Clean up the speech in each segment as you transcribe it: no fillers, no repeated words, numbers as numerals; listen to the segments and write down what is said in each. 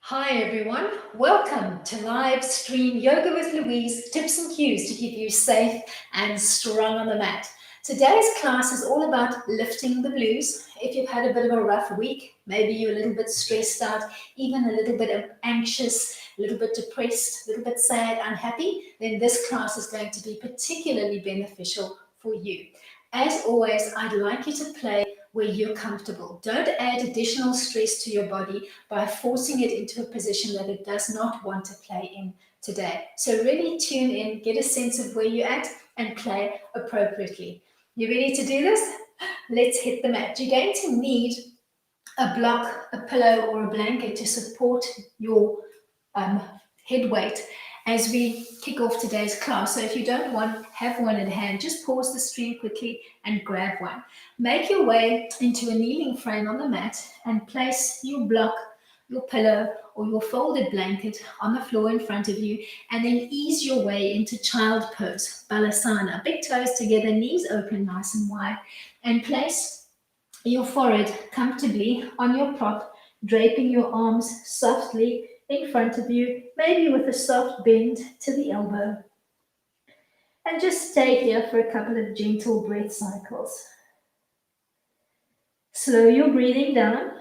Hi everyone, welcome to Live Stream Yoga with Louise, tips and cues to keep you safe and strong on the mat. Today's class is all about lifting the blues. If you've had a bit of a rough week, maybe you're a little bit stressed out, even a little bit anxious, a little bit depressed, a little bit sad, unhappy, then this class is going to be particularly beneficial for you. As always, I'd like you to play where you're comfortable. Don't add additional stress to your body by forcing it into a position that it does not want to play in today. So really tune in, get a sense of where you're at, and play appropriately. You ready to do this? Let's hit the mat. You're going to need a block, a pillow, or a blanket to support your head weight as we kick off today's class. So if you don't have one in hand, just pause the stream quickly and grab one. Make your way into a kneeling frame on the mat and place your block, your pillow, or your folded blanket on the floor in front of you, and then ease your way into child pose, balasana. Big toes together, knees open nice and wide, and place your forehead comfortably on your prop, draping your arms softly in front of you, maybe with a soft bend to the elbow. And just stay here for a couple of gentle breath cycles. Slow your breathing down.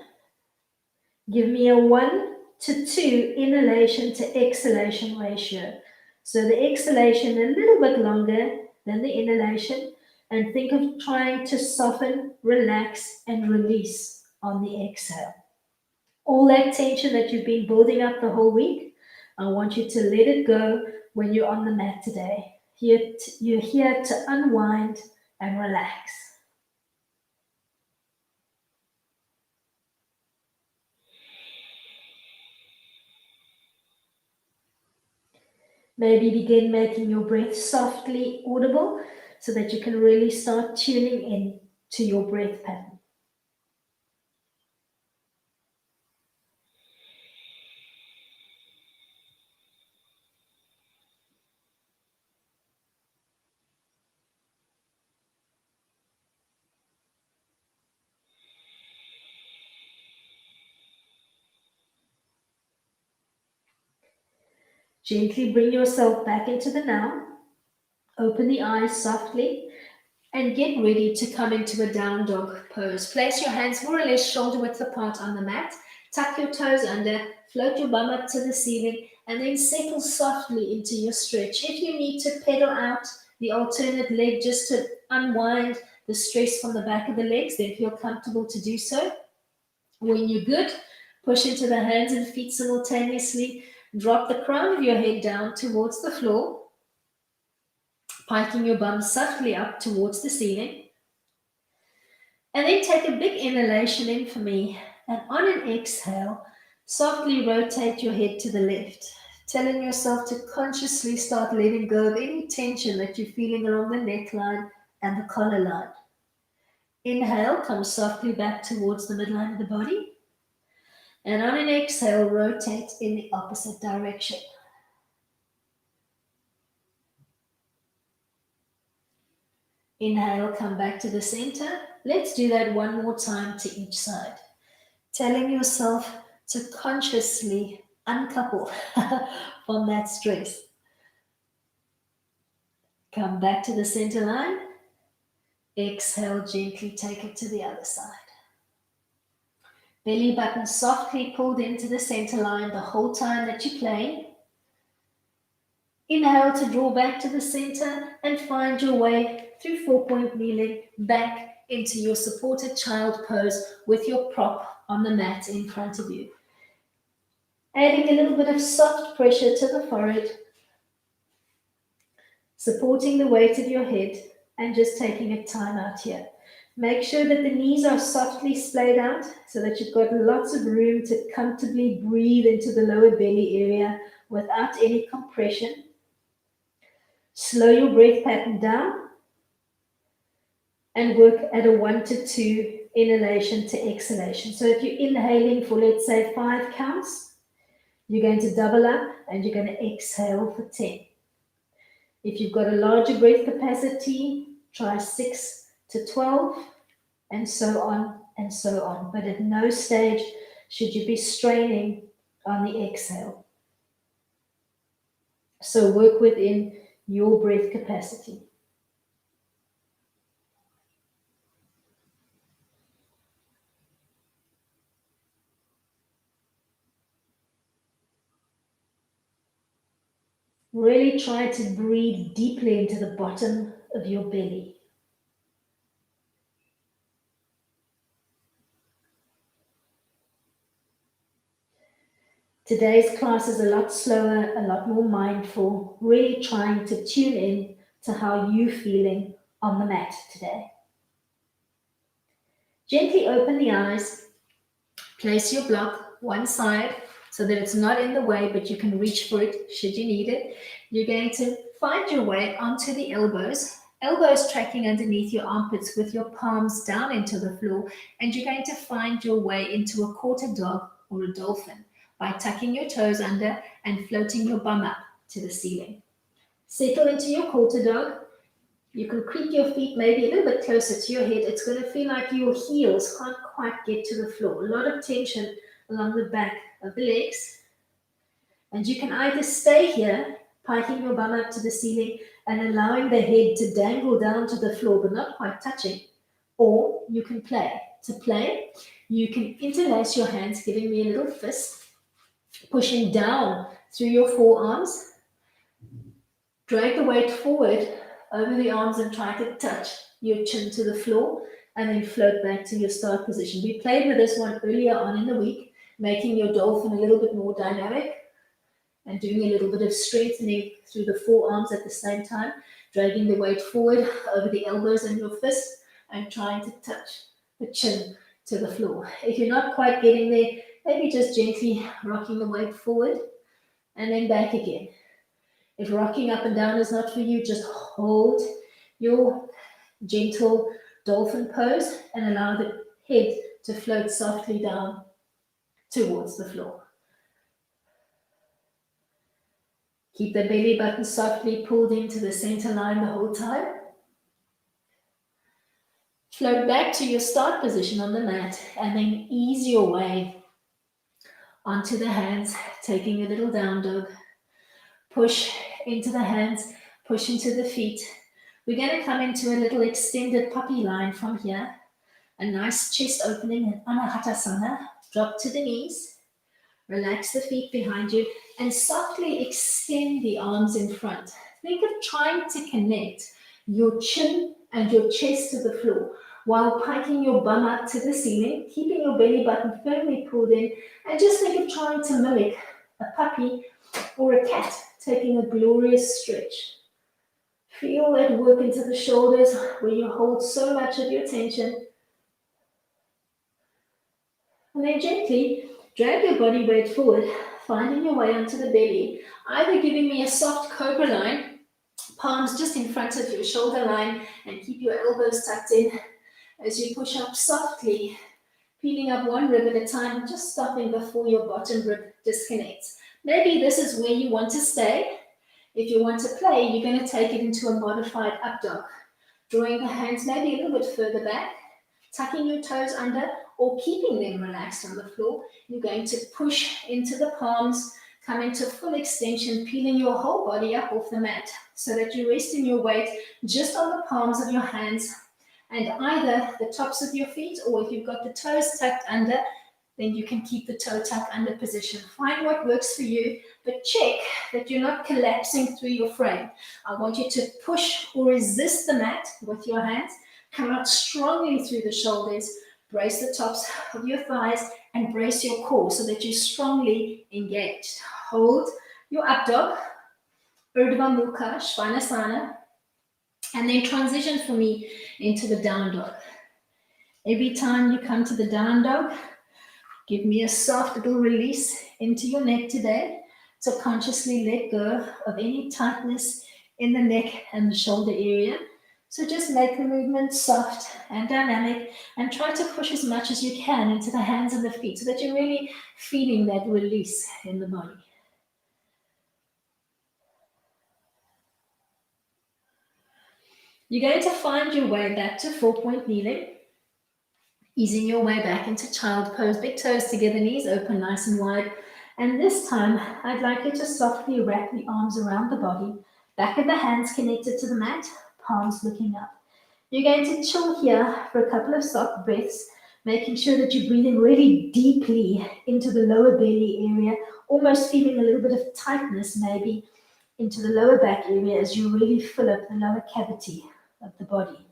Give me a 1 to 2 inhalation to exhalation ratio. So the exhalation a little bit longer than the inhalation, and think of trying to soften, relax, and release on the exhale. All that tension that you've been building up the whole week, I want you to let it go when you're on the mat today. You're here to unwind and relax. Maybe begin making your breath softly audible so that you can really start tuning in to your breath pattern. Gently bring yourself back into the now. Open the eyes softly and get ready to come into a down dog pose. Place your hands more or less shoulder width apart on the mat. Tuck your toes under, float your bum up to the ceiling, and then settle softly into your stretch. If you need to pedal out the alternate leg just to unwind the stress from the back of the legs, then feel comfortable to do so. When you're good, push into the hands and feet simultaneously. Drop the crown of your head down towards the floor, piking your bum softly up towards the ceiling. And then take a big inhalation in for me. And on an exhale, softly rotate your head to the left, telling yourself to consciously start letting go of any tension that you're feeling along the neckline and the collar line. Inhale, come softly back towards the midline of the body. And on an exhale, rotate in the opposite direction. Inhale, come back to the center. Let's do that one more time to each side. Telling yourself to consciously uncouple from that stress. Come back to the center line. Exhale, gently take it to the other side. Belly button softly pulled into the center line the whole time that you're playing. Inhale to draw back to the center and find your way through 4-point kneeling back into your supported child pose with your prop on the mat in front of you. Adding a little bit of soft pressure to the forehead, supporting the weight of your head, and just taking a time out here. Make sure that the knees are softly splayed out so that you've got lots of room to comfortably breathe into the lower belly area without any compression. Slow your breath pattern down and work at a 1 to 2 inhalation to exhalation. So if you're inhaling for, let's say, 5 counts, you're going to double up and you're going to exhale for 10. If you've got a larger breath capacity, try 6 to 12, and so on and so on. But at no stage should you be straining on the exhale. So work within your breath capacity. Really try to breathe deeply into the bottom of your belly. Today's class is a lot slower, a lot more mindful, really trying to tune in to how you're feeling on the mat today. Gently open the eyes, place your block one side so that it's not in the way, but you can reach for it should you need it. You're going to find your way onto the elbows tracking underneath your armpits with your palms down into the floor, and you're going to find your way into a quarter dog or a dolphin by tucking your toes under and floating your bum up to the ceiling. Settle into your quarter dog. You can creep your feet maybe a little bit closer to your head. It's going to feel like your heels can't quite get to the floor. A lot of tension along the back of the legs. And you can either stay here, piking your bum up to the ceiling and allowing the head to dangle down to the floor but not quite touching, or you can play. To play, you can interlace your hands, giving me a little fist, pushing down through your forearms. Drag the weight forward over the arms and try to touch your chin to the floor, and then float back to your start position. We played with this one earlier on in the week, making your dolphin a little bit more dynamic and doing a little bit of strengthening through the forearms at the same time, dragging the weight forward over the elbows and your fists and trying to touch the chin to the floor. If you're not quite getting there, maybe just gently rocking the weight forward and then back again. If rocking up and down is not for you, just hold your gentle dolphin pose and allow the head to float softly down towards the floor. Keep the belly button softly pulled into the center line the whole time. Float back to your start position on the mat and then ease your way onto the hands, taking a little down dog. Push into the hands, push into the feet. We're going to come into a little extended puppy line from here. A nice chest opening in Anahatasana. Drop to the knees. Relax the feet behind you and softly extend the arms in front. Think of trying to connect your chin and your chest to the floor while piking your bum up to the ceiling, keeping your belly button firmly pulled in, and just think of trying to mimic a puppy or a cat taking a glorious stretch. Feel that work into the shoulders where you hold so much of your tension. And then gently drag your body weight forward, finding your way onto the belly, either giving me a soft cobra line, palms just in front of your shoulder line, and keep your elbows tucked in as you push up softly, peeling up one rib at a time, just stopping before your bottom rib disconnects. Maybe this is where you want to stay. If you want to play, you're going to take it into a modified up dog, drawing the hands maybe a little bit further back, tucking your toes under or keeping them relaxed on the floor. You're going to push into the palms, come into full extension, peeling your whole body up off the mat so that you're resting your weight just on the palms of your hands and either the tops of your feet, or if you've got the toes tucked under, then you can keep the toe tuck under position. Find what works for you, but check that you're not collapsing through your frame. I want you to push or resist the mat with your hands, come out strongly through the shoulders, brace the tops of your thighs, and brace your core so that you're strongly engaged. Hold your up dog, Urdhva Mukha, Svanasana, and then transition for me into the down dog. Every time you come to the down dog, give me a soft little release into your neck today. So consciously let go of any tightness in the neck and the shoulder area. So just make the movement soft and dynamic and try to push as much as you can into the hands and the feet so that you're really feeling that release in the body. You're going to find your way back to 4-point kneeling. Easing your way back into child pose, big toes together, knees open nice and wide, And this time, I'd like you to softly wrap the arms around the body, back of the hands connected to the mat, palms looking up. You're going to chill here for a couple of soft breaths, making sure that you're breathing really deeply into the lower belly area, almost feeling a little bit of tightness maybe into the lower back area as you really fill up the lower cavity of the body.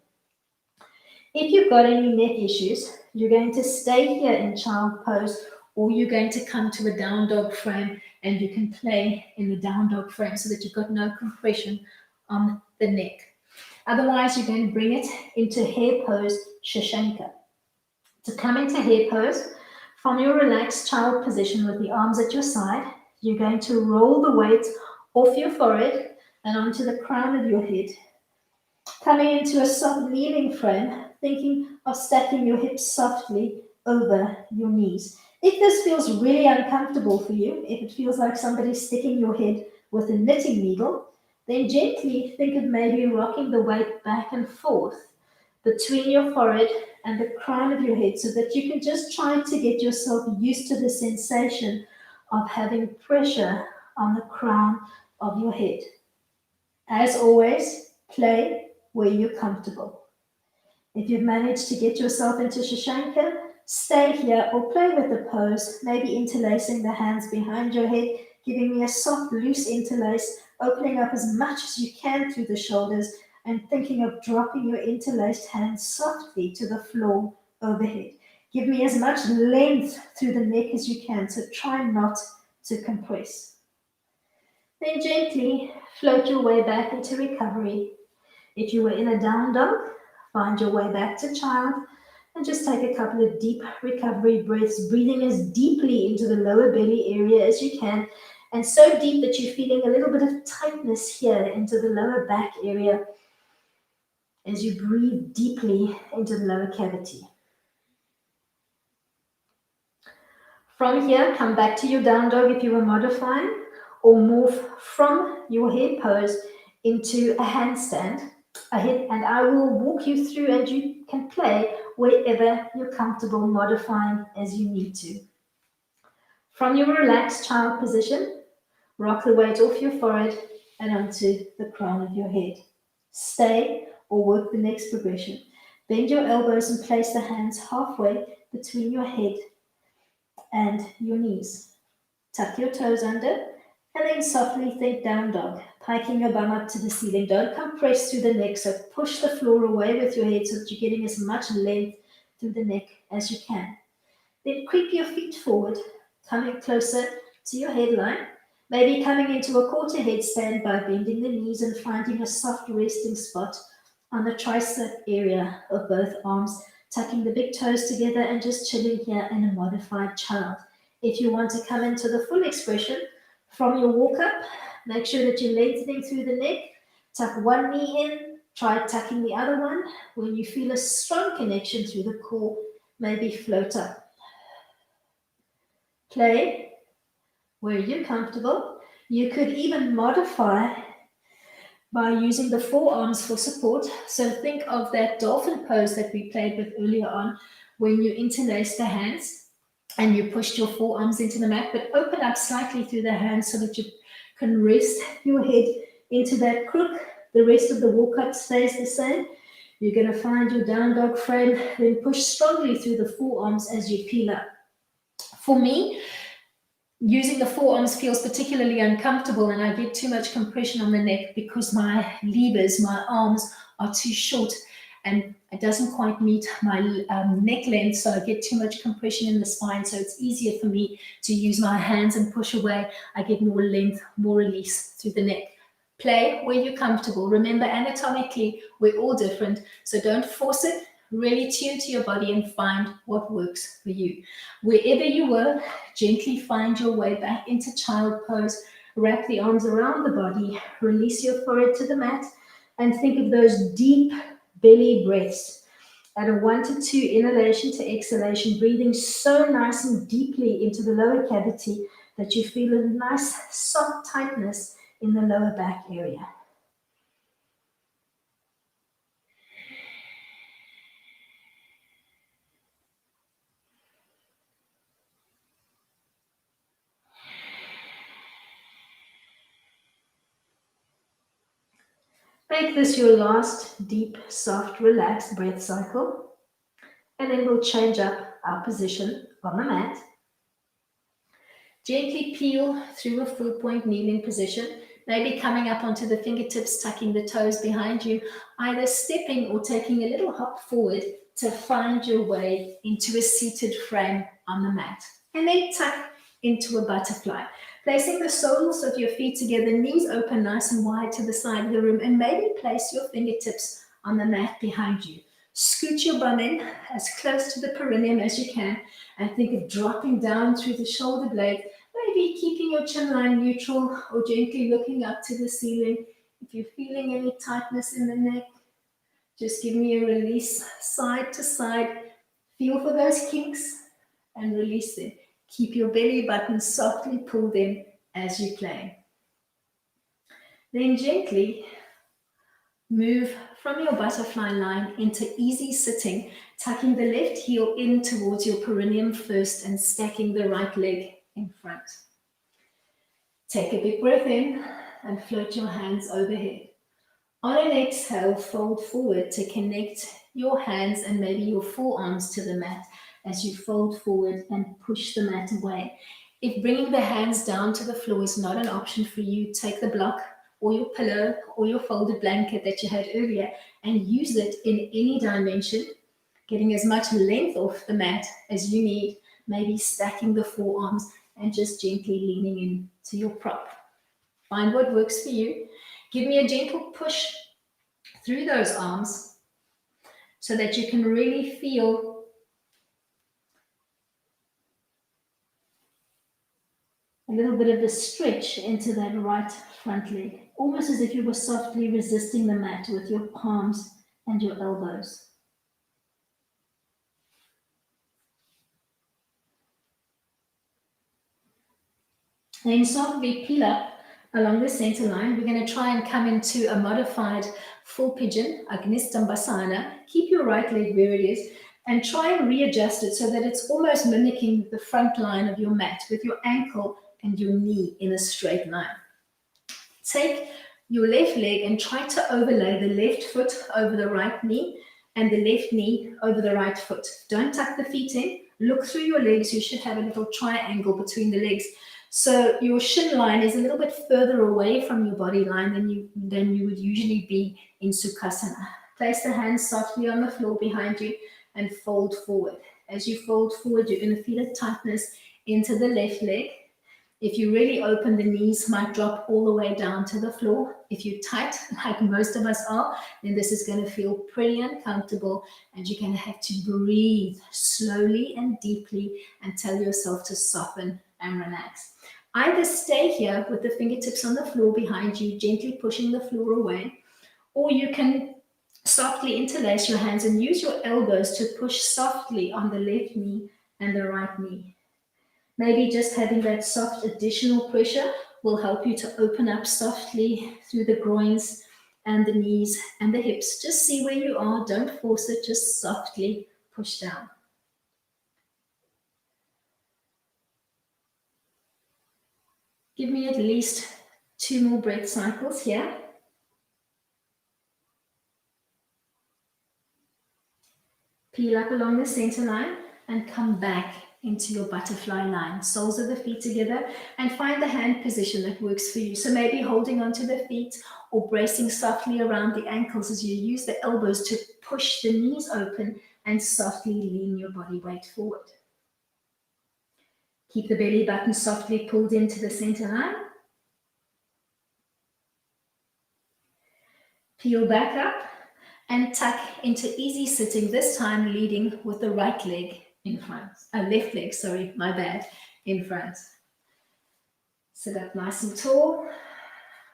If you've got any neck issues, you're going to stay here in child pose, or you're going to come to a down dog frame and you can play in the down dog frame so that you've got no compression on the neck. Otherwise, you're going to bring it into hare pose, Shashanka. To come into hare pose, from your relaxed child position with the arms at your side, you're going to roll the weight off your forehead and onto the crown of your head. Coming into a soft kneeling frame, thinking of stacking your hips softly over your knees. If this feels really uncomfortable for you, if it feels like somebody's sticking your head with a knitting needle, then gently think of maybe rocking the weight back and forth between your forehead and the crown of your head so that you can just try to get yourself used to the sensation of having pressure on the crown of your head. As always, play where you're comfortable. If you've managed to get yourself into Shashanka, stay here or play with the pose, maybe interlacing the hands behind your head, giving me a soft, loose interlace, opening up as much as you can through the shoulders, and thinking of dropping your interlaced hands softly to the floor overhead. Give me as much length through the neck as you can, so try not to compress. Then gently float your way back into recovery. If you were in a down dog, find your way back to child and just take a couple of deep recovery breaths, breathing as deeply into the lower belly area as you can, and so deep that you're feeling a little bit of tightness here into the lower back area as you breathe deeply into the lower cavity. From here, come back to your down dog if you were modifying, or move from your head pose into a handstand. And I will walk you through and you can play wherever you're comfortable modifying as you need to. From your relaxed child position, rock the weight off your forehead and onto the crown of your head. Stay or work the next progression. Bend your elbows and place the hands halfway between your head and your knees. Tuck your toes under and then softly think down dog, piking your bum up to the ceiling. Don't compress through the neck, so push the floor away with your head so that you're getting as much length through the neck as you can. Then creep your feet forward, coming closer to your headline, maybe coming into a quarter headstand by bending the knees and finding a soft resting spot on the tricep area of both arms, tucking the big toes together and just chilling here in a modified child. If you want to come into the full expression, from your walk up, make sure that you're lengthening through the neck, tuck one knee in, try tucking the other one. When you feel a strong connection through the core, maybe float up. Play where you're comfortable. You could even modify by using the forearms for support. So think of that dolphin pose that we played with earlier on, when you interlace the hands and you pushed your forearms into the mat, but open up slightly through the hands so that you can rest your head into that crook. The rest of the walk up stays the same. You're going to find your down dog frame, then push strongly through the forearms as you peel up. For me, using the forearms feels particularly uncomfortable and I get too much compression on the neck because my levers, my arms are too short and it doesn't quite meet my neck length, so I get too much compression in the spine, so it's easier for me to use my hands and push away. I get more length, more release through the neck. Play where you're comfortable. Remember, anatomically, we're all different, so don't force it. Really tune to your body and find what works for you. Wherever you were, gently find your way back into child pose. Wrap the arms around the body, release your forehead to the mat, and think of those deep belly breaths. At a 1 to 2 inhalation to exhalation, breathing so nice and deeply into the lower cavity that you feel a nice soft tightness in the lower back area. Make this your last deep, soft, relaxed breath cycle. And then we'll change up our position on the mat. Gently peel through a full point kneeling position, maybe coming up onto the fingertips, tucking the toes behind you, either stepping or taking a little hop forward to find your way into a seated frame on the mat. And then tuck into a butterfly, placing the soles of your feet together, knees open nice and wide to the side of the room, and maybe place your fingertips on the mat behind you. Scoot your bum in as close to the perineum as you can, and think of dropping down through the shoulder blade, maybe keeping your chin line neutral or gently looking up to the ceiling. If you're feeling any tightness in the neck, just give me a release side to side. Feel for those kinks and release them. Keep your belly button softly pulled in as you play. Then gently move from your butterfly line into easy sitting, tucking the left heel in towards your perineum first and stacking the right leg in front. Take a big breath in and float your hands overhead. On an exhale, fold forward to connect your hands and maybe your forearms to the mat as you fold forward and push the mat away. If bringing the hands down to the floor is not an option for you, take the block or your pillow or your folded blanket that you had earlier and use it in any dimension, getting as much length off the mat as you need, maybe stacking the forearms and just gently leaning into your prop. Find what works for you. Give me a gentle push through those arms so that you can really feel a little bit of a stretch into that right front leg, almost as if you were softly resisting the mat with your palms and your elbows. Then softly peel up along the center line. We're going to try and come into a modified full pigeon, Agni Stambhasana. Keep your right leg where it is and try and readjust it so that it's almost mimicking the front line of your mat with your ankle and your knee in a straight line. Take your left leg and try to overlay the left foot over the right knee and the left knee over the right foot. Don't tuck the feet in. Look through your legs. You should have a little triangle between the legs. So your shin line is a little bit further away from your body line than you would usually be in Sukhasana. Place the hands softly on the floor behind you and fold forward. As you fold forward, you're going to feel a tightness into the left leg. If you really open, the knees might drop all the way down to the floor. If you're tight, like most of us are, then this is going to feel pretty uncomfortable and you're going to have to breathe slowly and deeply and tell yourself to soften and relax. Either stay here with the fingertips on the floor behind you, gently pushing the floor away, or you can softly interlace your hands and use your elbows to push softly on the left knee and the right knee. Maybe just having that soft additional pressure will help you to open up softly through the groins and the knees and the hips. Just see where you are. Don't force it. Just softly push down. Give me at least 2 more breath cycles here. Peel up along the center line and come back into your butterfly line. Soles of the feet together and find the hand position that works for you. So maybe holding onto the feet or bracing softly around the ankles as you use the elbows to push the knees open and softly lean your body weight forward. Keep the belly button softly pulled into the center line. Peel back up and tuck into easy sitting, this time leading with the right leg in front. Left leg, sorry, my bad, in front. Sit up nice and tall.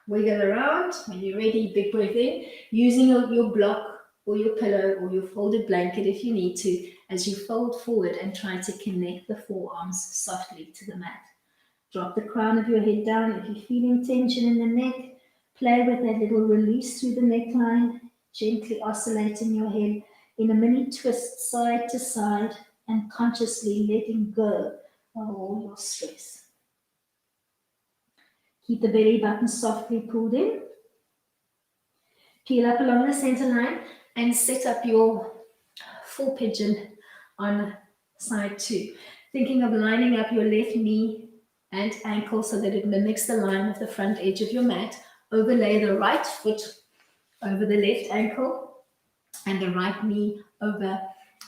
Wiggle around. When you're ready, big breath in, using your block or your pillow or your folded blanket if you need to, as you fold forward and try to connect the forearms softly to the mat. Drop the crown of your head down. If you're feeling tension in the neck, play with that little release through the neckline, gently oscillating your head in a mini twist side to side and consciously letting go of all your stress. Keep the belly button softly pulled in. Peel up along the center line and set up your full pigeon on side 2. Thinking of lining up your left knee and ankle so that it mimics the line of the front edge of your mat. Overlay the right foot over the left ankle and the right knee over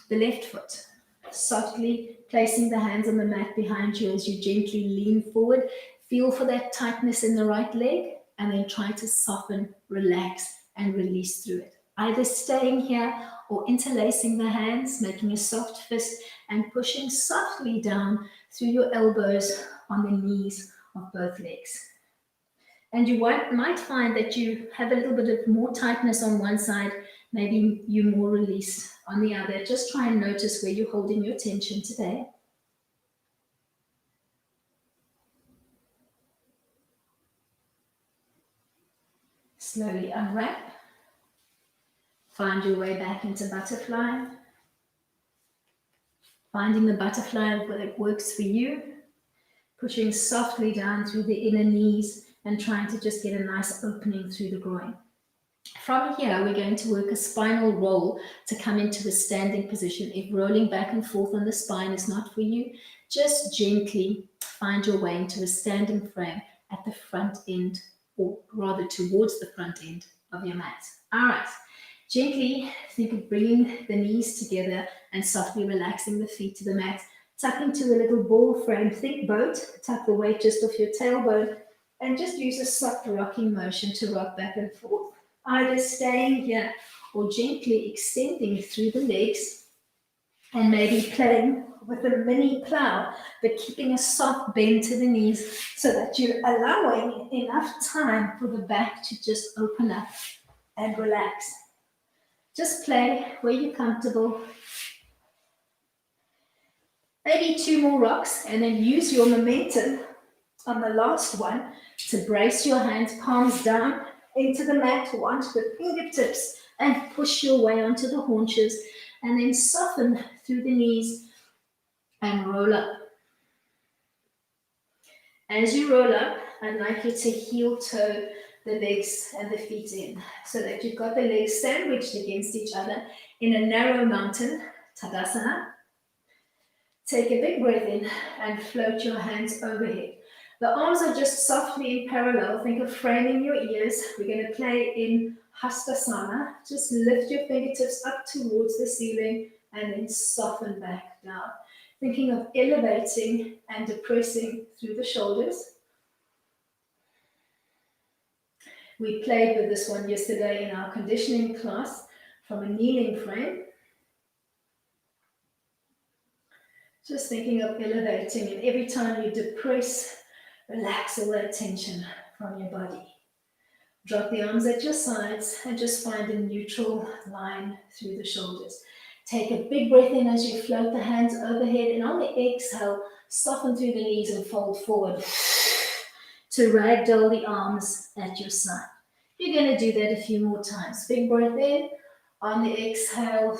the left foot. Softly placing the hands on the mat behind you as you gently lean forward. Feel for that tightness in the right leg and then try to soften, relax, and release through it. Either staying here or interlacing the hands, making a soft fist and pushing softly down through your elbows on the knees of both legs. And you might find that you have a little bit of more tightness on one side, maybe you more released on the other. Just try and notice where you're holding your tension today. Slowly unwrap. Find your way back into butterfly. Finding the butterfly that works for you. Pushing softly down through the inner knees and trying to just get a nice opening through the groin. From here, we're going to work a spinal roll to come into a standing position. If rolling back and forth on the spine is not for you, just gently find your way into a standing frame at the front end, or rather towards the front end of your mat. All right, gently think of bringing the knees together and softly relaxing the feet to the mat. Tuck into a little ball frame, think boat, tuck the weight just off your tailbone, and just use a soft rocking motion to rock back and forth. Either staying here or gently extending through the legs and maybe playing with a mini plow, but keeping a soft bend to the knees so that you're allowing enough time for the back to just open up and relax. Just play where you're comfortable. Maybe 2 more rocks and then use your momentum on the last one to brace your hands, palms down into the mat onto the fingertips and push your way onto the haunches and then soften through the knees and roll up. As you roll up, I'd like you to heel toe the legs and the feet in so that you've got the legs sandwiched against each other in a narrow mountain, Tadasana. Take a big breath in and float your hands overhead. The arms are just softly in parallel. Think of framing your ears. We're going to play in Hastasana. Just lift your fingertips up towards the ceiling and then soften back down. Thinking of elevating and depressing through the shoulders. We played with this one yesterday in our conditioning class from a kneeling frame. Just thinking of elevating, and every time you depress, relax all that tension from your body. Drop the arms at your sides and just find a neutral line through the shoulders. Take a big breath in as you float the hands overhead, and on the exhale, soften through the knees and fold forward to ragdoll the arms at your side. You're going to do that a few more times. Big breath in. On the exhale,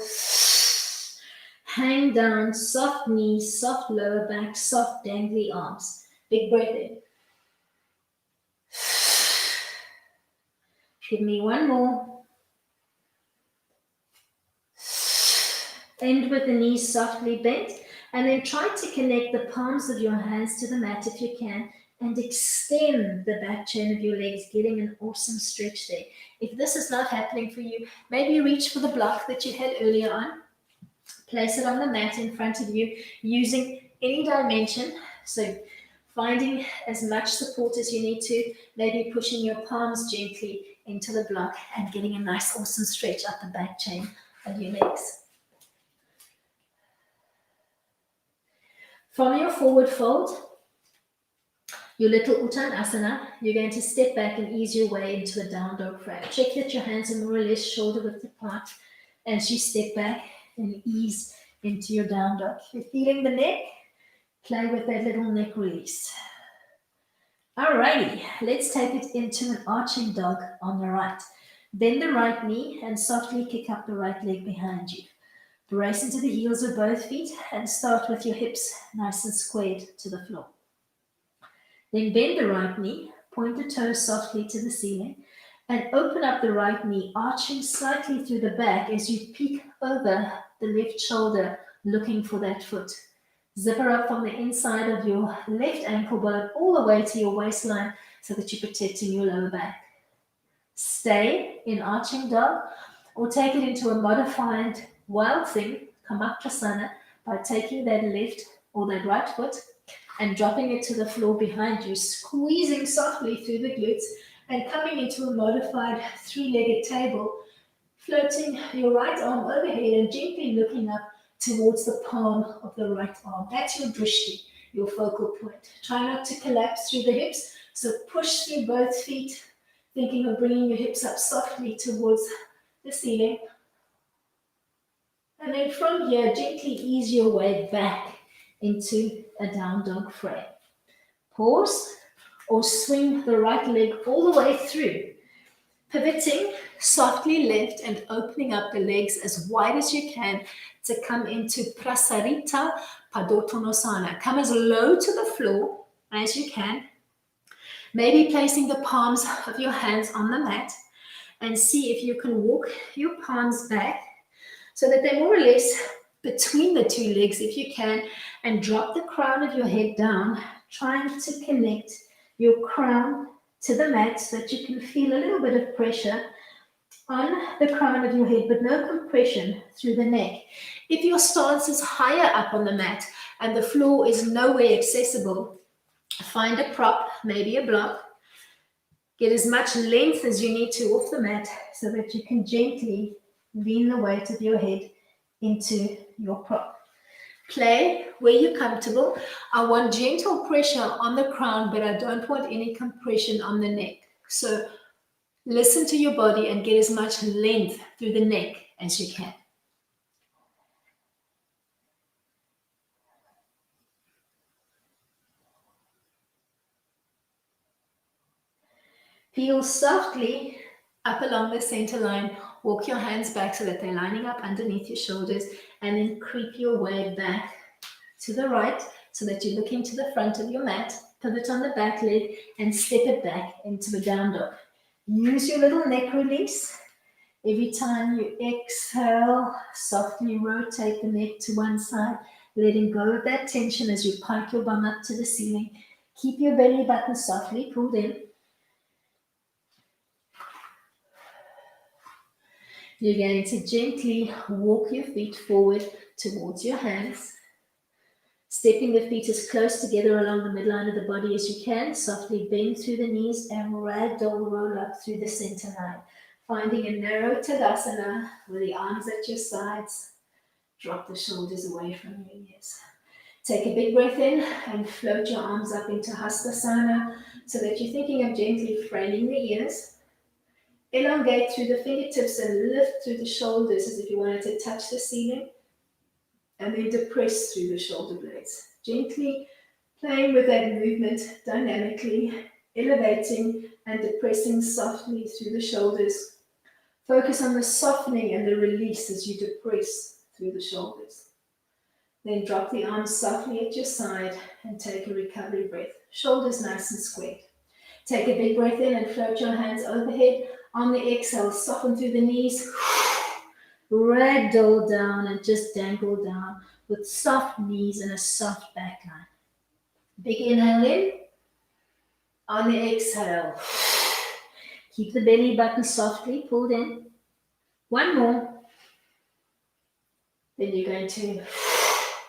hang down, soft knees, soft lower back, soft dangly arms. Big breath in. Give me one more. End with the knees softly bent, and then try to connect the palms of your hands to the mat if you can, and extend the back chain of your legs, getting an awesome stretch there. If this is not happening for you, maybe reach for the block that you had earlier on. Place it on the mat in front of you using any dimension. So finding as much support as you need to, maybe pushing your palms gently into the block and getting a nice awesome stretch up the back chain of your legs. From your forward fold, your little Uttanasana, you're going to step back and ease your way into a down dog frame. Check that your hands are more or less shoulder width apart as you step back and ease into your down dog. If you're feeling the neck, play with that little neck release. Alrighty, let's take it into an arching dog on the right. Bend the right knee and softly kick up the right leg behind you. Brace into the heels of both feet and start with your hips nice and squared to the floor. Then bend the right knee, point the toes softly to the ceiling. And open up the right knee, arching slightly through the back as you peek over the left shoulder, looking for that foot. Zipper up from the inside of your left ankle bone all the way to your waistline so that you're protecting your lower back. Stay in arching dog or take it into a modified wild thing, Kamakasana, by taking that left or that right foot and dropping it to the floor behind you, squeezing softly through the glutes and coming into a modified three-legged table, floating your right arm overhead and gently looking up towards the palm of the right arm. That's your drishti, your focal point. Try not to collapse through the hips, so push through both feet, thinking of bringing your hips up softly towards the ceiling. And then from here, gently ease your way back into a down dog frame. Pause or swing the right leg all the way through, pivoting softly left and opening up the legs as wide as you can to come into Prasarita Padottanasana. Come as low to the floor as you can, maybe placing the palms of your hands on the mat, and see if you can walk your palms back so that they're more or less between the two legs if you can, and drop the crown of your head down, trying to connect your crown to the mat so that you can feel a little bit of pressure on the crown of your head, but no compression through the neck. If your stance is higher up on the mat and the floor is nowhere accessible, find a prop, maybe a block. Get as much length as you need to off the mat so that you can gently lean the weight of your head into your prop. Play where you're comfortable. I want gentle pressure on the crown, but I don't want any compression on the neck. So listen to your body and get as much length through the neck as you can. Peel softly up along the center line. Walk your hands back so that they're lining up underneath your shoulders, and then creep your way back to the right so that you're looking to the front of your mat. Pivot on the back leg and step it back into a down dog. Use your little neck release. Every time you exhale, softly rotate the neck to one side, letting go of that tension as you pike your bum up to the ceiling. Keep your belly button softly pulled in. You're going to gently walk your feet forward towards your hands, stepping the feet as close together along the midline of the body as you can. Softly bend through the knees and ragdoll roll up through the center line. Finding a narrow Tadasana with the arms at your sides. Drop the shoulders away from your ears. Take a big breath in and float your arms up into Hastasana so that you're thinking of gently fraining the ears. Elongate through the fingertips and lift through the shoulders as if you wanted to touch the ceiling. And then depress through the shoulder blades. Gently playing with that movement dynamically, elevating and depressing softly through the shoulders. Focus on the softening and the release as you depress through the shoulders. Then drop the arms softly at your side and take a recovery breath. Shoulders nice and squared. Take a big breath in and float your hands overhead. On the exhale, soften through the knees. Ragdoll down and just dangle down with soft knees and a soft back line. Big inhale in. On the exhale, keep the belly button softly pulled in. One more. Then you're going to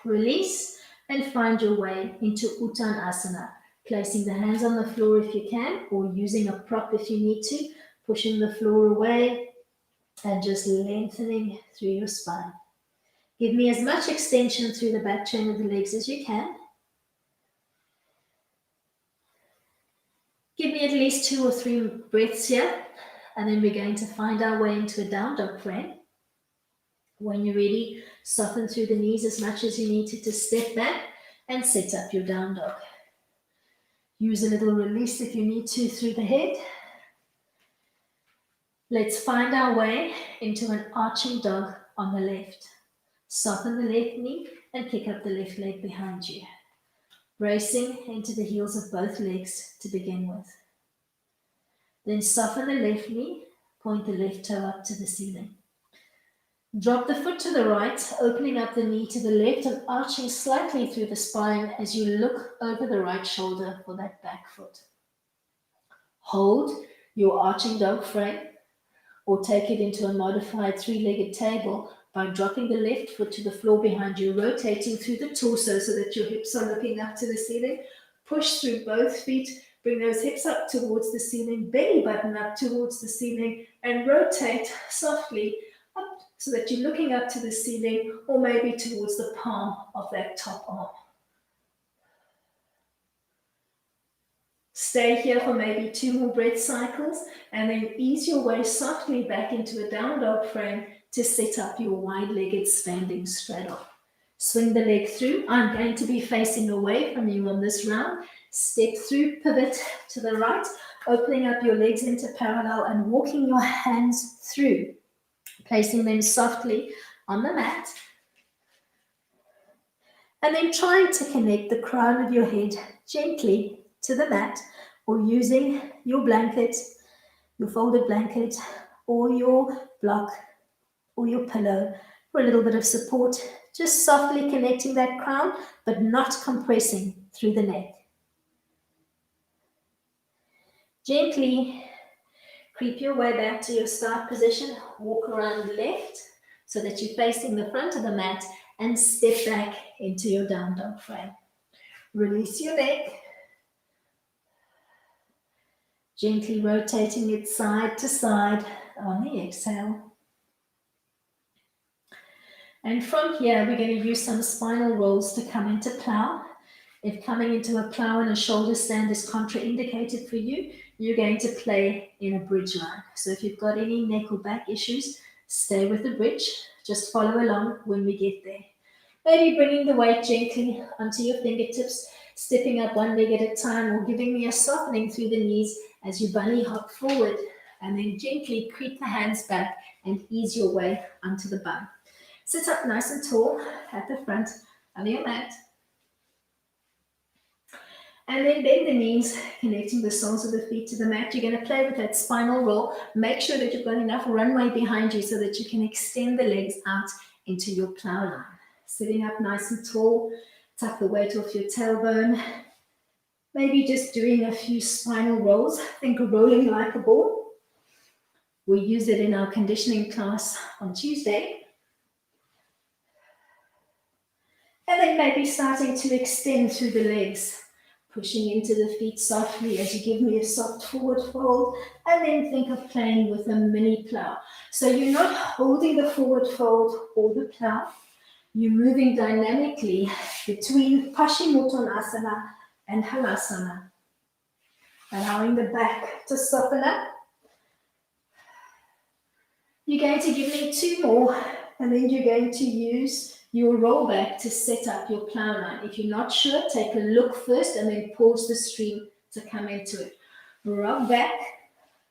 release and find your way into Uttanasana. Placing the hands on the floor if you can, or using a prop if you need to, pushing the floor away and just lengthening through your spine. Give me as much extension through the back chain of the legs as you can. Give me at least 2 or 3 breaths here, and then we're going to find our way into a down dog frame. When you're ready, soften through the knees as much as you need to step back and set up your down dog. Use a little release if you need to through the head. Let's find our way into an arching dog on the left. Soften the left knee and kick up the left leg behind you. Bracing into the heels of both legs to begin with. Then soften the left knee, point the left toe up to the ceiling. Drop the foot to the right, opening up the knee to the left and arching slightly through the spine as you look over the right shoulder for that back foot. Hold your arching dog frame or take it into a modified three-legged table by dropping the left foot to the floor behind you, rotating through the torso so that your hips are looking up to the ceiling. Push through both feet, bring those hips up towards the ceiling, belly button up towards the ceiling, and rotate softly up so that you're looking up to the ceiling or maybe towards the palm of that top arm. Stay here for maybe 2 more breath cycles and then ease your way softly back into a down dog frame to set up your wide-legged standing straddle. Swing the leg through. I'm going to be facing away from you on this round. Step through, pivot to the right, opening up your legs into parallel and walking your hands through, placing them softly on the mat. And then trying to connect the crown of your head gently to the mat, or using your blanket, your folded blanket, or your block, or your pillow for a little bit of support, just softly connecting that crown, but not compressing through the neck. Gently creep your way back to your start position, walk around left so that you're facing the front of the mat and step back into your down dog frame. Release your neck. Gently rotating it side to side on the exhale. And from here, we're going to use some spinal rolls to come into plow. If coming into a plow and a shoulder stand is contraindicated for you, you're going to play in a bridge line. So if you've got any neck or back issues, stay with the bridge. Just follow along when we get there. Maybe bringing the weight gently onto your fingertips, stepping up one leg at a time, or giving me a softening through the knees as you bunny hop forward, and then gently creep the hands back and ease your way onto the bum. Sit up nice and tall at the front of your mat. And then bend the knees, connecting the soles of the feet to the mat. You're going to play with that spinal roll. Make sure that you've got enough runway behind you so that you can extend the legs out into your plow line. Sitting up nice and tall, tuck the weight off your tailbone. Maybe just doing a few spinal rolls. Think of rolling like a ball. We use it in our conditioning class on Tuesday. And then maybe starting to extend through the legs, pushing into the feet softly as you give me a soft forward fold, and then think of playing with a mini plow. So you're not holding the forward fold or the plow. You're moving dynamically between Paschimottanasana and Halasana, allowing the back to soften up. You're going to give me 2 more, and then you're going to use your roll back to set up your plow line. If you're not sure, take a look first and then pause the stream to come into it. Rock back,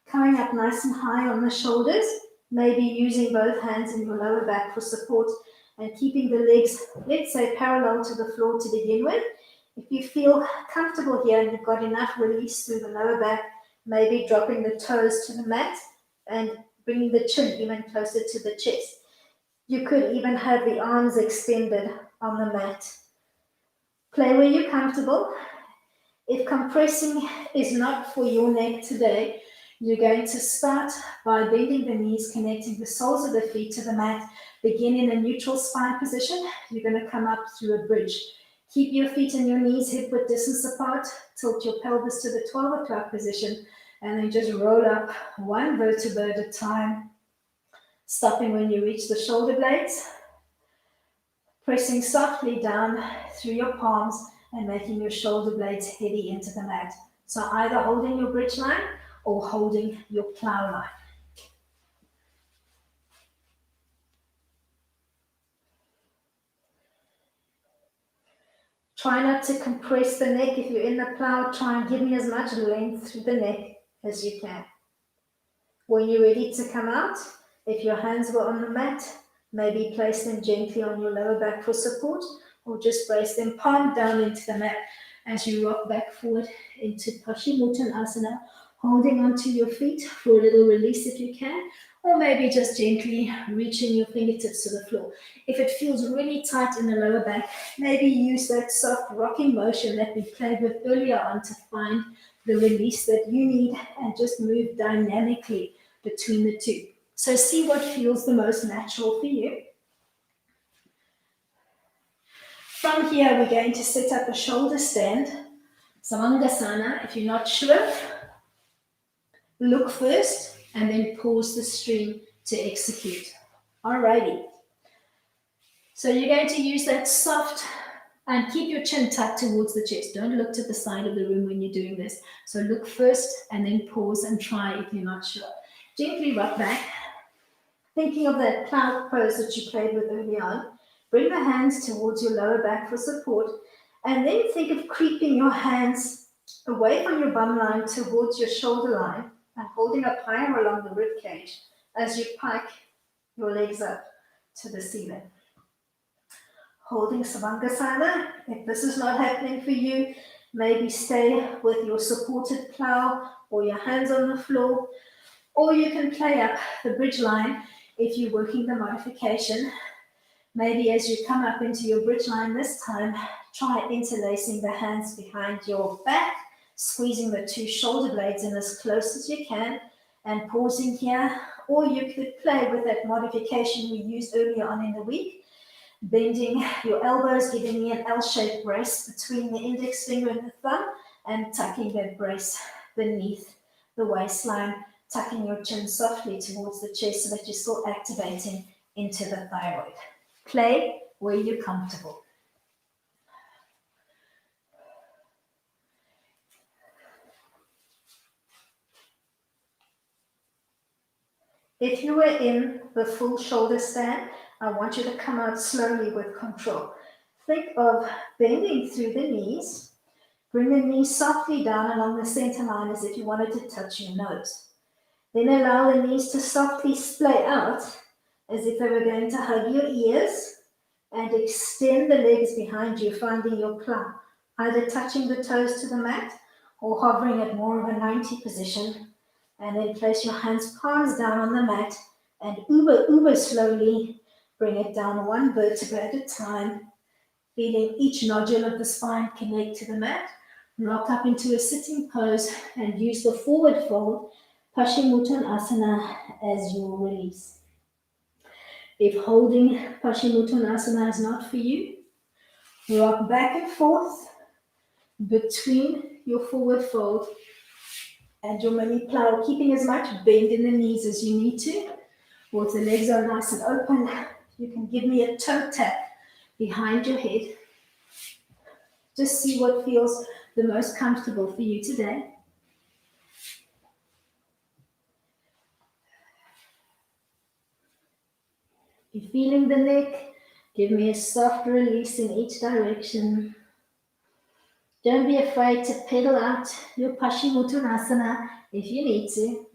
coming up nice and high on the shoulders, maybe using both hands in your lower back for support and keeping the legs, let's say, parallel to the floor to begin with. If you feel comfortable here and you've got enough release through the lower back, maybe dropping the toes to the mat and bringing the chin even closer to the chest. You could even have the arms extended on the mat. Play where you're comfortable. If compressing is not for your neck today, you're going to start by bending the knees, connecting the soles of the feet to the mat. Begin in a neutral spine position. You're going to come up through a bridge. Keep your feet and your knees hip-width distance apart. Tilt your pelvis to the 12 o'clock position, and then just roll up one vertebra at a time, stopping when you reach the shoulder blades, pressing softly down through your palms and making your shoulder blades heady into the mat. So either holding your bridge line or holding your plow line. Try not to compress the neck. If you're in the plow, try and give me as much length through the neck as you can. When you're ready to come out, if your hands were on the mat, maybe place them gently on your lower back for support, or just place them palm down into the mat as you rock back forward into Paschimottanasana, holding onto your feet for a little release if you can, or maybe just gently reaching your fingertips to the floor. If it feels really tight in the lower back, maybe use that soft rocking motion that we played with earlier on to find the release that you need and just move dynamically between the two. So see what feels the most natural for you. From here, we're going to set up a shoulder stand, Savangasana. If you're not sure, look first and then pause the stream to execute. Alrighty. So you're going to use that soft, and keep your chin tucked towards the chest. Don't look to the side of the room when you're doing this. So look first and then pause and try if you're not sure. Gently rock back. Thinking of that cloud pose that you played with early on. Bring the hands towards your lower back for support. And then think of creeping your hands away from your bum line towards your shoulder line and holding up higher along the rib cage as you pike your legs up to the ceiling. Holding Savangasana. If this is not happening for you, maybe stay with your supported plow or your hands on the floor, or you can play up the bridge line if you're working the modification. Maybe as you come up into your bridge line this time, try interlacing the hands behind your back, squeezing the two shoulder blades in as close as you can, and pausing here. Or you could play with that modification we used earlier on in the week, bending your elbows, giving me an L-shaped brace between the index finger and the thumb, and tucking that brace beneath the waistline, tucking your chin softly towards the chest so that you're still activating into the thyroid. Play where you're comfortable. If you were in the full shoulder stand, I want you to come out slowly with control. Think of bending through the knees. Bring the knees softly down along the center line as if you wanted to touch your nose. Then allow the knees to softly splay out as if they were going to hug your ears, and extend the legs behind you, finding your plow, either touching the toes to the mat or hovering at more of a 90 position. And then place your hands palms down on the mat and uber slowly bring it down one vertebra at a time, feeling each nodule of the spine connect to the mat. Rock up into a sitting pose and use the forward fold, Paschimottanasana, as your release. If holding Paschimottanasana is not for you, rock back and forth between your forward fold and your mini plow, keeping as much bend in the knees as you need to. Or if the legs are nice and open, you can give me a toe tap behind your head. Just see what feels the most comfortable for you today. If you're feeling the neck, give me a soft release in each direction. Don't be afraid to pedal out your Paschimottanasana if you need to.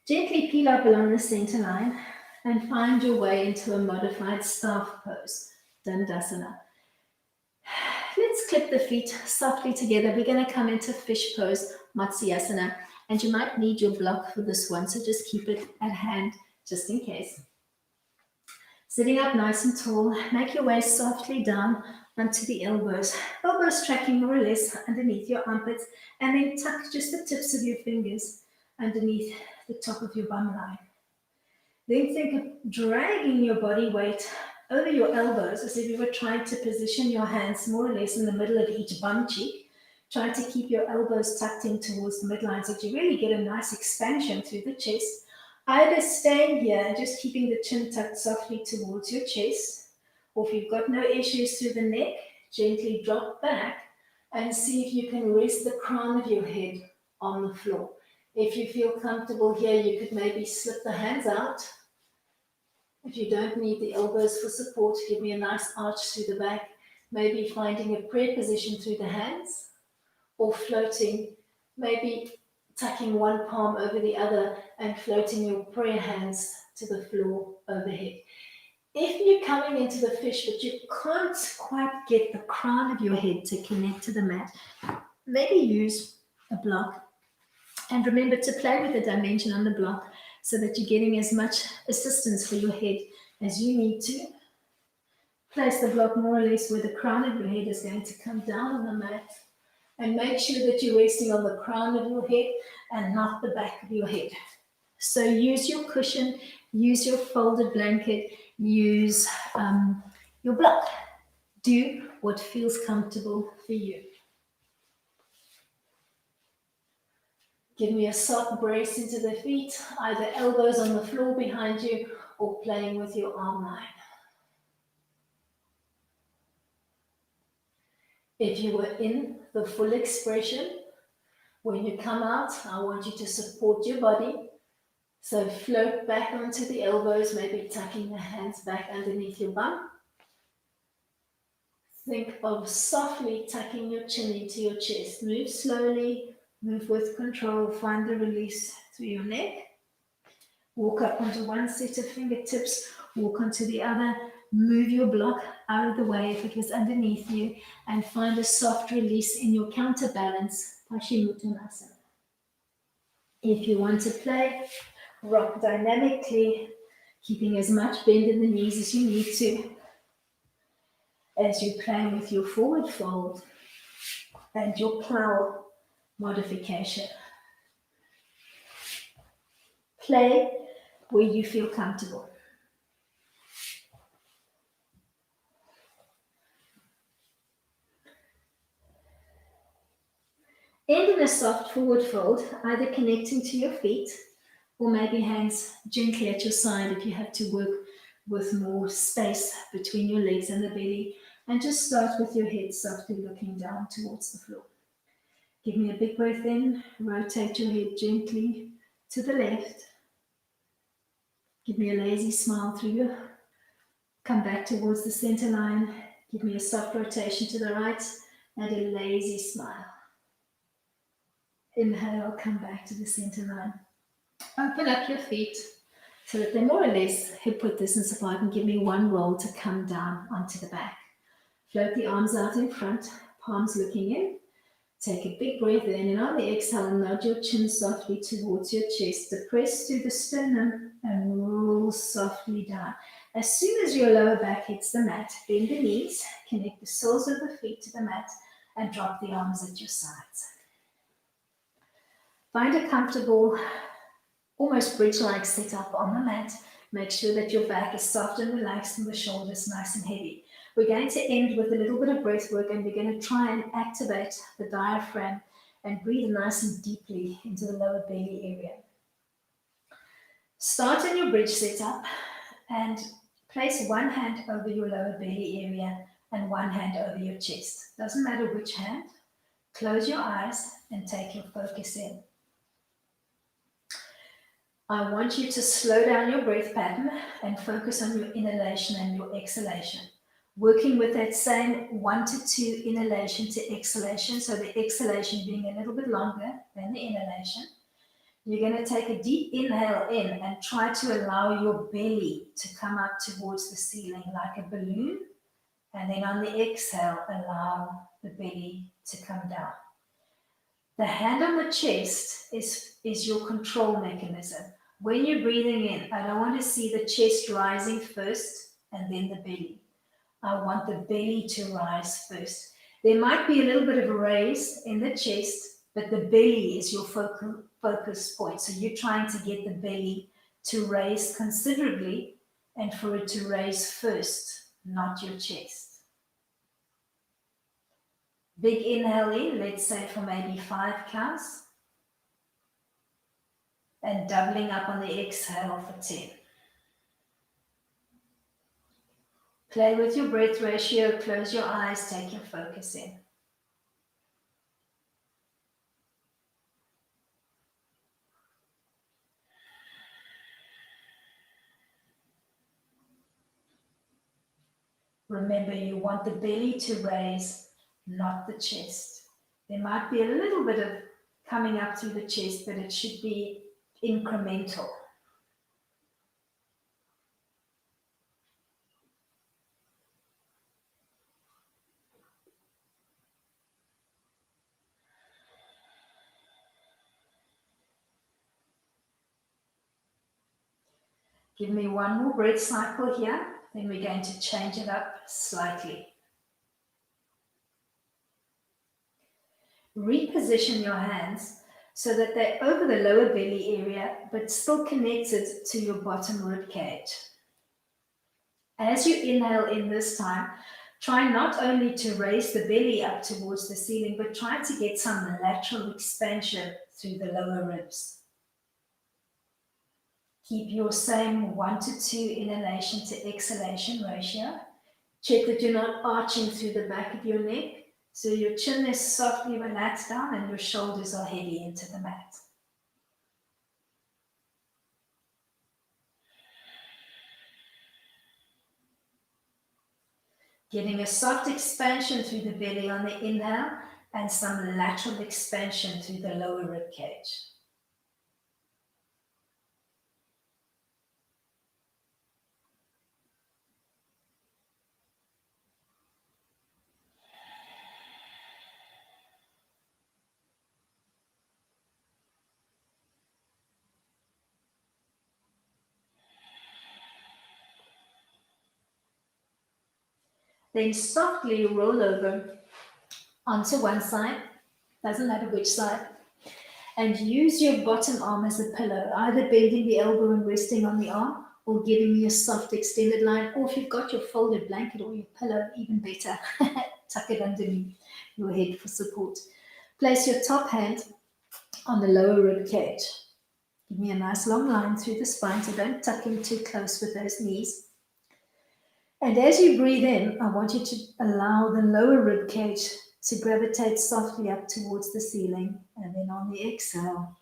Gently peel up along the center line and find your way into a modified staff pose, Dandasana. Let's clip the feet softly together. We're going to come into fish pose, Matsyasana, and you might need your block for this one, so just keep it at hand just in case. Sitting up nice and tall, make your way softly down onto the elbows. Elbows tracking more or less underneath your armpits, and then tuck just the tips of your fingers underneath the top of your bum line. Then think of dragging your body weight over your elbows as if you were trying to position your hands more or less in the middle of each bum cheek, trying to keep your elbows tucked in towards the midline so that you really get a nice expansion through the chest. Either staying here and just keeping the chin tucked softly towards your chest, or if you've got no issues through the neck, gently drop back and see if you can rest the crown of your head on the floor. If you feel comfortable here, you could maybe slip the hands out. If you don't need the elbows for support, give me a nice arch through the back, maybe finding a prayer position through the hands, or floating, maybe tucking one palm over the other and floating your prayer hands to the floor overhead. If you're coming into the fish but you can't quite get the crown of your head to connect to the mat, maybe use a block. And remember to play with the dimension on the block so that you're getting as much assistance for your head as you need to. Place the block more or less where the crown of your head is going to come down on the mat. And make sure that you're resting on the crown of your head and not the back of your head. So use your cushion, use your folded blanket, use your block. Do what feels comfortable for you. Give me a soft brace into the feet, either elbows on the floor behind you or playing with your arm line. If you were in the full expression, when you come out, I want you to support your body. So float back onto the elbows, maybe tucking the hands back underneath your bum. Think of softly tucking your chin into your chest. Move slowly, move with control, find the release through your neck. Walk up onto one set of fingertips, walk onto the other, move your block out of the way if it was underneath you, and find a soft release in your counterbalance, Paschimottanasana. If you want to play, rock dynamically, keeping as much bend in the knees as you need to, as you play with your forward fold and your plow modification. Play where you feel comfortable. End in a soft forward fold, either connecting to your feet or maybe hands gently at your side if you have to work with more space between your legs and the belly. And just start with your head softly looking down towards the floor. Give me a big breath in, rotate your head gently to the left. Give me a lazy smile through you. Come back towards the center line. Give me a soft rotation to the right and a lazy smile. Inhale, come back to the center line. Open up your feet so that they're more or less hip width distance apart, and give me one roll to come down onto the back. Float the arms out in front, palms looking in. Take a big breath in, and on the exhale, nod your chin softly towards your chest. Press through the sternum and roll softly down. As soon as your lower back hits the mat, bend the knees, connect the soles of the feet to the mat, and drop the arms at your sides. Find a comfortable, almost bridge-like setup on the mat. Make sure that your back is soft and relaxed and the shoulders nice and heavy. We're going to end with a little bit of breath work, and we're going to try and activate the diaphragm and breathe nice and deeply into the lower belly area. Start in your bridge setup and place one hand over your lower belly area and one hand over your chest. Doesn't matter which hand. Close your eyes and take your focus in. I want you to slow down your breath pattern and focus on your inhalation and your exhalation. Working with that same 1 to 2 inhalation to exhalation, so the exhalation being a little bit longer than the inhalation. You're going to take a deep inhale in and try to allow your belly to come up towards the ceiling like a balloon. And then on the exhale, allow the belly to come down. The hand on the chest is your control mechanism. When you're breathing in, I don't want to see the chest rising first and then the belly. I want the belly to rise first. There might be a little bit of a raise in the chest, but the belly is your focus point. So you're trying to get the belly to raise considerably and for it to raise first, not your chest. Big inhale in, let's say for maybe 5 counts. And doubling up on the exhale for 10. Play with your breath ratio, close your eyes, take your focus in. Remember, you want the belly to raise, not the chest. There might be a little bit of coming up through the chest, but it should be incremental. Give me one more breath cycle here. Then we're going to change it up slightly. Reposition your hands so that they're over the lower belly area, but still connected to your bottom rib cage. As you inhale in this time, try not only to raise the belly up towards the ceiling, but try to get some lateral expansion through the lower ribs. Keep your same 1 to 2 inhalation to exhalation ratio. Check that you're not arching through the back of your neck, so your chin is softly relaxed down and your shoulders are heavy into the mat. Getting a soft expansion through the belly on the inhale and some lateral expansion through the lower rib cage. Then softly roll over onto one side, doesn't matter which side, and use your bottom arm as a pillow, either bending the elbow and resting on the arm, or giving me a soft extended line, or if you've got your folded blanket or your pillow, even better, tuck it underneath your head for support. Place your top hand on the lower rib cage. Give me a nice long line through the spine, so don't tuck in too close with those knees. And as you breathe in, I want you to allow the lower rib cage to gravitate softly up towards the ceiling. And then on the exhale,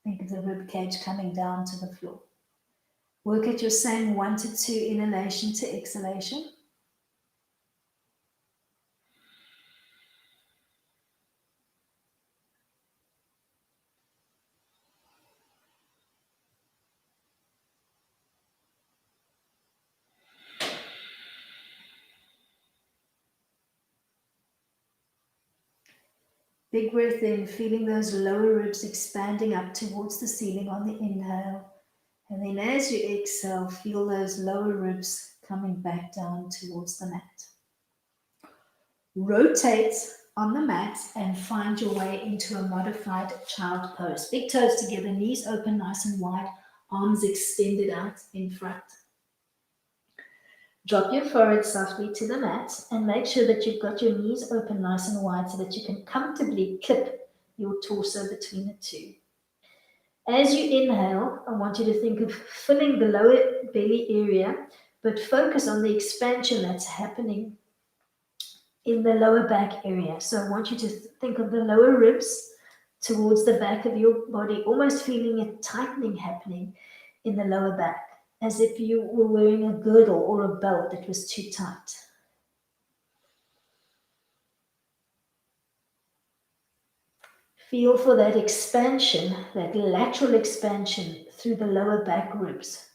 think of the rib cage coming down to the floor. Work at your same 1 to 2 inhalation to exhalation. Big breath in, feeling those lower ribs expanding up towards the ceiling on the inhale. And then as you exhale, feel those lower ribs coming back down towards the mat. Rotate on the mat and find your way into a modified child pose. Big toes together, knees open nice and wide, arms extended out in front. Drop your forehead softly to the mat and make sure that you've got your knees open nice and wide so that you can comfortably clip your torso between the two. As you inhale, I want you to think of filling the lower belly area, but focus on the expansion that's happening in the lower back area. So I want you to think of the lower ribs towards the back of your body, almost feeling a tightening happening in the lower back, as if you were wearing a girdle or a belt that was too tight. Feel for that expansion, that lateral expansion through the lower back ribs.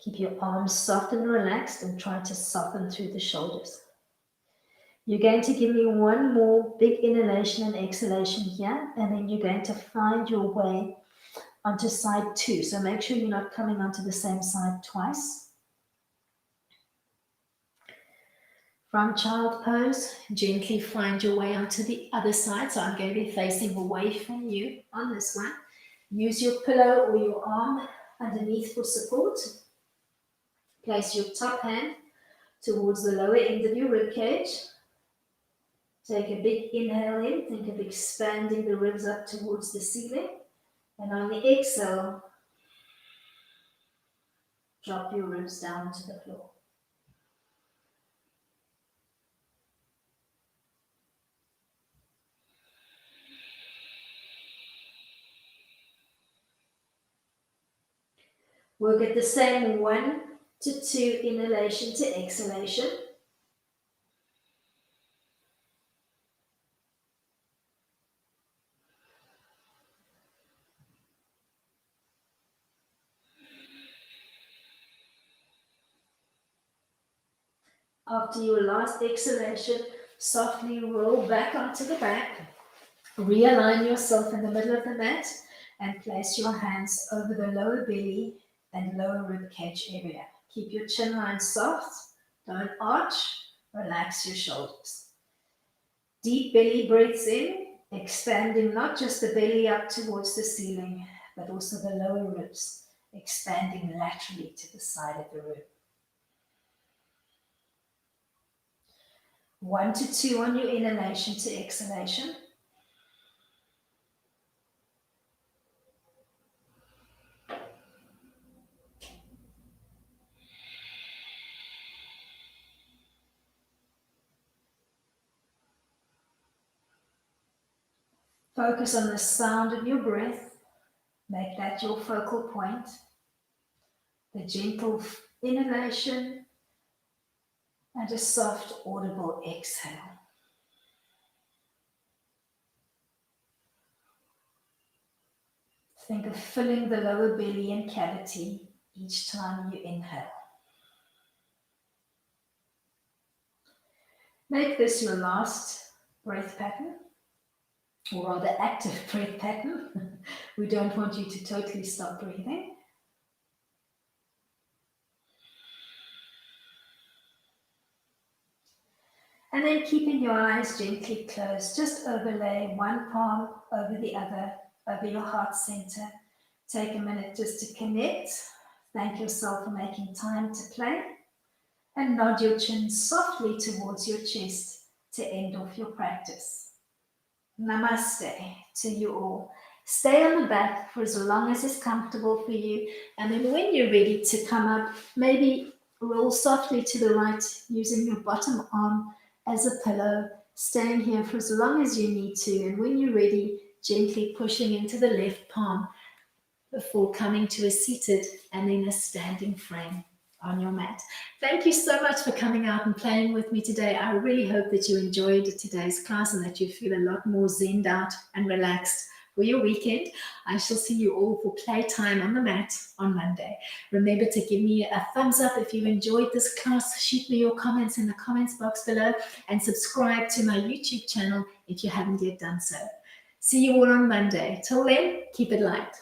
Keep your arms soft and relaxed and try to soften through the shoulders. You're going to give me one more big inhalation and exhalation here, and then you're going to find your way onto side 2. So make sure you're not coming onto the same side twice. From child pose, gently find your way onto the other side. So I'm going to be facing away from you on this one. Use your pillow or your arm underneath for support. Place your top hand towards the lower end of your rib cage. Take a big inhale in. Think of expanding the ribs up towards the ceiling. And on the exhale, drop your ribs down to the floor. Work at the same 1 to 2 inhalation to exhalation. After your last exhalation, softly roll back onto the back. Realign yourself in the middle of the mat and place your hands over the lower belly and lower rib cage area. Keep your chin line soft, don't arch, relax your shoulders. Deep belly breaths in, expanding not just the belly up towards the ceiling, but also the lower ribs, expanding laterally to the side of the room. 1 to 2 on your inhalation to exhalation. Focus on the sound of your breath. Make that your focal point. The gentle inhalation and a soft, audible exhale. Think of filling the lower belly and cavity each time you inhale. Make this your last breath pattern, or rather active breath pattern. We don't want you to totally stop breathing. And then keeping your eyes gently closed, just overlay one palm over the other, over your heart center. Take a minute just to connect. Thank yourself for making time to play. And nod your chin softly towards your chest to end off your practice. Namaste to you all. Stay on the back for as long as is comfortable for you. And then when you're ready to come up, maybe roll softly to the right using your bottom arm as a pillow, staying here for as long as you need to. And when you're ready, gently pushing into the left palm before coming to a seated and then a standing frame on your mat. Thank you so much for coming out and playing with me today. I really hope that you enjoyed today's class and that you feel a lot more zenned out and relaxed for your weekend. I shall see you all for playtime on the mat on Monday. Remember to give me a thumbs up if you enjoyed this class. Shoot me your comments in the comments box below and subscribe to my YouTube channel if you haven't yet done so. See you all on Monday. Till then, keep it light.